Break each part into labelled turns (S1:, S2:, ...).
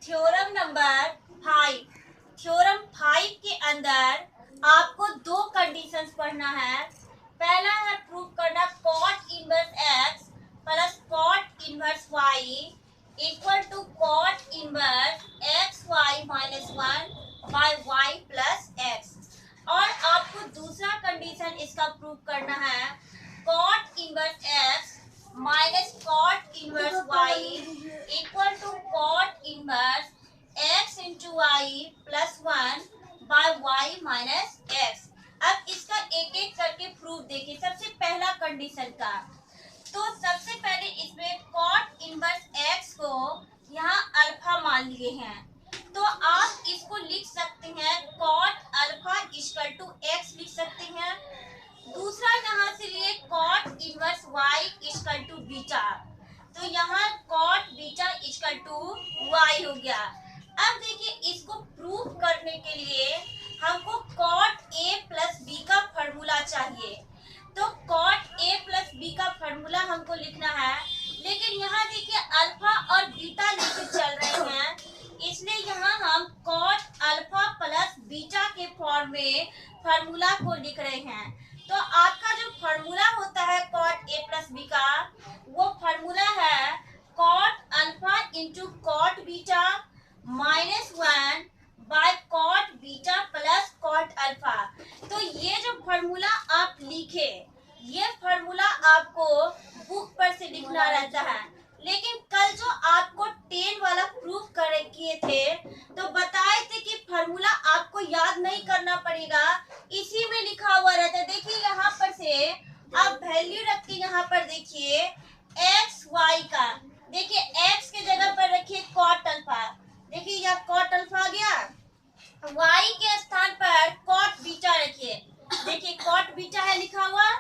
S1: Theorem number 5। Theorem 5 के अंदर आपको दो कंडीशंस पढ़ना है। पहला है प्रूव करना cot inverse x plus cot inverse y equal to cot inverse x y minus one by y plus x. और आपको दूसरा कंडीशन इसका प्रूव करना है cot inverse x minus cot inverse y equal to cot inverse x into y plus one by y minus x. अब इसका एक एक करके प्रूफ देखिए। सबसे पहला कंडीशन का तो सबसे पहले इसमें कॉट इनवर्स एक्स को यहाँ अल्फा मान लिए हैं, तो आप इसको लिख सकते हैं cot alpha equal to x लिख सकते हैं। दूसरा यहाँ से लिए cot inverse y equal to beta, तो यहाँ cot beta equal to y हो गया। अब देखिए इसको प्रूव करने के लिए हमको कॉट ए प्लस बी का फॉर्मूला चाहिए, तो कॉट ए प्लस बी का फॉर्मूला हमको लिखना है। लेकिन यहाँ देखिए अल्फा और बीटा लेके चल रहे हैं, इसलिए यहाँ हम कॉट अल्फा प्लस बीटा के फॉर्म में फॉर्मूला को लिख रहे हैं। तो आपका जो फॉर्मूला होता है कॉट ए प्लस बी का, वो फॉर्मूला है cot alpha into cot beta minus one by cot beta plus cot alpha. तो ये जो फॉर्मूला आप लिखे, ये फॉर्मूला आपको बुक पर से लिखना रहता है। लेकिन कल जो आपको 10 वाला प्रूफ करे किए थे, तो बताए थे कि फॉर्मूला आपको याद नहीं करना पड़ेगा, इसी में लिखा हुआ रहता है। देखिए यहाँ पर से आप वैल्यू रख के यहाँ पर देखिए एक्स वाई का, देखिए एक्स के जगह पर रखिए कॉट अल्फा, देखिए यहाँ कॉट अल्फा आ गया। वाई के स्थान पर कॉट बीटा रखिए, देखिए कॉट बीटा है लिखा हुआ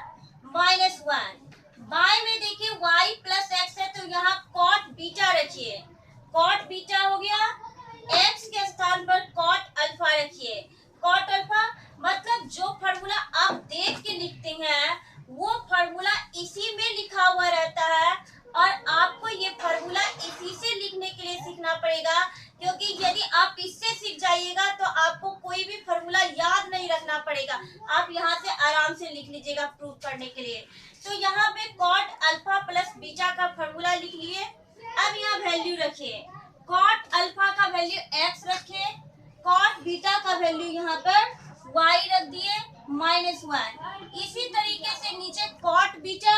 S1: माइनस वन। बाई में देखिए वाई प्लस एक्स है, तो यहाँ कॉट बीटा रखिए, कॉट बीटा हो गया। एक्स के स्थान पर कॉट अल्फा रखिए, कॉट अल्फा। मतलब जो फॉर्मूला आप देख के लिखते हैं वो फॉर्मूला इसी में लिखा हुआ रहता है, और आपको ये फॉर्मूला इसी से लिखने के लिए सीखना पड़ेगा, क्योंकि यदि आप इससे सीख जाइएगा तो आपको कोई भी फॉर्मूला याद नहीं रखना पड़ेगा। आप यहाँ से आराम से लिख लीजिएगा प्रूफ करने के लिए। तो यहाँ पे कॉट अल्फा प्लस बीटा का फॉर्मूला लिख लिए। अब यहाँ वैल्यू रखिए, कॉट अल्फा का वैल्यू एक्स रखे, कॉट बीटा का वैल्यू यहाँ पर वाई रख दिए माइनस वन। इसी तरीके से नीचे cot beta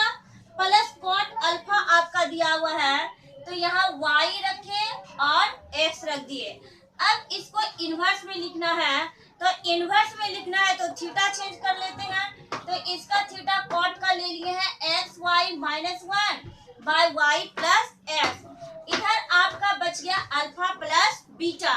S1: plus cot alpha आपका दिया हुआ है, तो यहाँ y रखे और x रख दिए। अब इसको इनवर्स में लिखना है, तो इनवर्स में लिखना है तो थीटा चेंज कर लेते हैं। तो इसका थीटा कॉट का ले लिए हैं x y minus one by y plus x. इधर आपका बच गया अल्फा प्लस बीटा,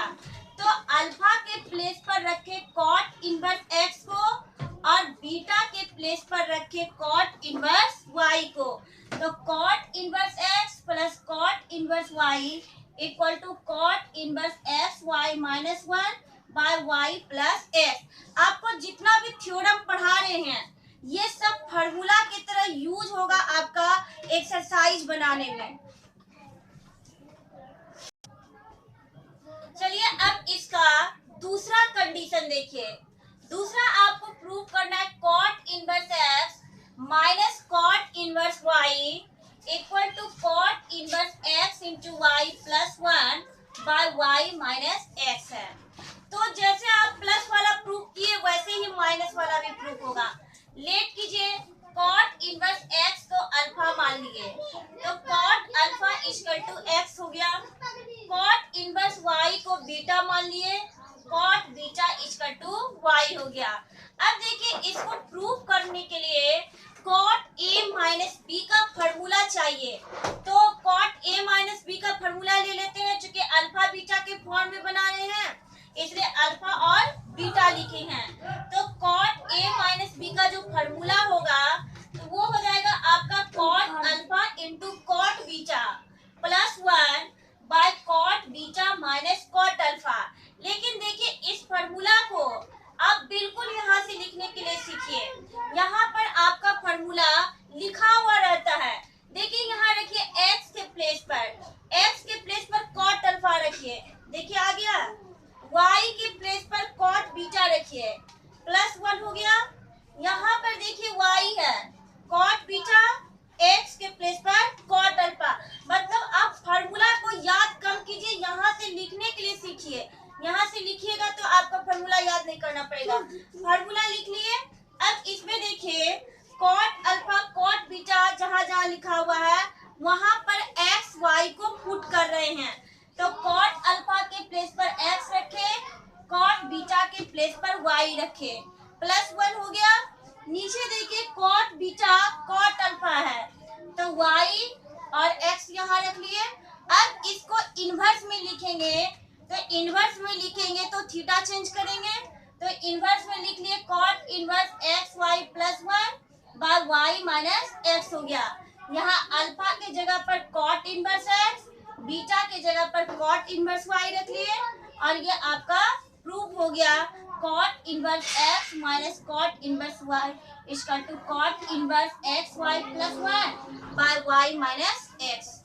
S1: तो अल्फा के प्लेस पर रखे कॉट इनवर्स एक्स को और बीटा के प्लेस पर रखे कॉट इनवर्स वाई को। तो cot inverse x plus cot inverse y equal to cot inverse x y minus one by y plus x. आपको जितना भी थ्योरम पढ़ा रहे हैं ये सब फार्मूला की तरह यूज होगा आपका एक्सरसाइज बनाने में। चलिए अब इसका दूसरा कंडीशन देखिए। दूसरा आपको प्रूव करना है cot inverse x minus cot inverse y equal to cot inverse x into y plus one by y minus x है। तो जैसे आप प्लस वाला प्रूफ किए वैसे ही माइनस वाला भी प्रूफ होगा। लेट कीजिए, कॉट इनवर्स एक्स को अल्फा मान लिए, तो cot alpha equal to x हो गया। कॉट इनवर्स वाई को बीटा मान लिए, cot beta equal to y हो गया। अब देखिए इसको प्रूव करने के लिए कॉट ए माइनस बी का फॉर्मूला चाहिए, तो कॉट ए माइनस बी का फॉर्मूला ले लेते हैं। चूंकि अल्फा बीटा के फॉर्म में बना रहे हैं इसलिए अल्फा और बीटा लिखे हैं। तो कॉट ए माइनस बी का जो फॉर्मूला होगा तो वो हो जाएगा आपका cot alpha into cot beta plus one by cot beta minus cot alpha. लेकिन देखिए इस फॉर्मूला को आप बिल्कुल यहाँ से लिखने के लिए सीखिए। यहाँ पर आपका फॉर्मूला लिखा हुआ रहता है, देखिए यहाँ रखिए एक्स के प्लेस पर कॉट अल्फा रखिए, देखिए आ गया, y के प्लेस पर कॉट बीटा रखिए, +1 हो गया। यहाँ पर देखिए y है, कॉट बीटा, x के प्लेस पर कॉट अल्फा। मतलब आप फार्मूला को याद कम कीजिए, यहाँ से लिखने के लिए सीखिए। यहाँ से लिखिएगा तो आपका फार्मूला याद नहीं करना पड़ेगा। फार्मूला लिख लिए। अब इसमें देखिए कॉट अल्फा कॉट बीटा जहाँ जहाँ लिखा हुआ है वहां पर x y को पुट कर रहे हैं। तो कॉट अल्फा के प्लेस पर x रखे, कॉट बीटा के प्लेस पर y रखे, +1 हो गया। नीचे देखिए कॉट बीटा कॉट अल्फा है, तो y और x यहाँ रख लिए। अब इसको इनवर्स में लिखेंगे, तो इनवर्स में लिखेंगे तो थीटा चेंज करेंगे, तो इनवर्स में लिख लिए cot inverse x y +1 by y minus x हो गया। यहाँ अल्फा के जगह पर कॉट इनवर्स x, बीटा के जगह पर कॉट इनवर्स y रख लिए, और ये आपका प्रूफ हो गया cot inverse x minus cot inverse y equal to cot inverse x y +1 by y minus x।